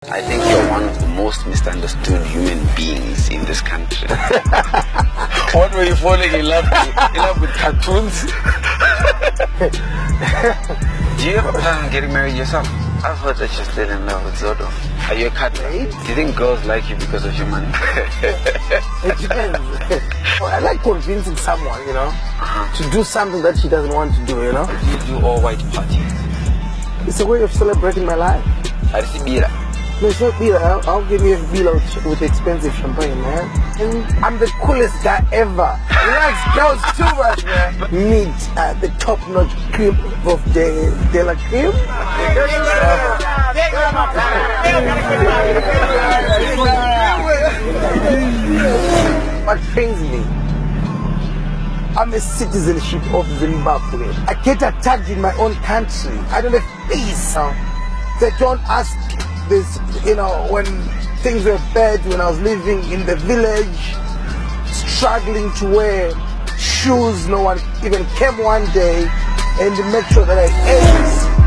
I think you're one of the most misunderstood human beings in this country. What were you falling in love with? In love with cartoons? Do you ever plan on getting married yourself? I've heard that you're still in love with Zodo. Are you a cuddler? Do you think girls like you because of your money? It depends. I like convincing someone, to do something that she doesn't want to do, You do all white parties. It's a way of celebrating my life. I see beer. No, it's not beer. I'll give you a beer with expensive champagne, man. And I'm the coolest guy ever. He likes girls too much, man. Meet the top-notch cream of de la cream. What pains me, I'm a citizenship of Zimbabwe. I get attacked in my own country. I don't have peace. They don't ask this, when things were bad, when I was living in the village, struggling to wear shoes, no one even came one day and made sure that I ate.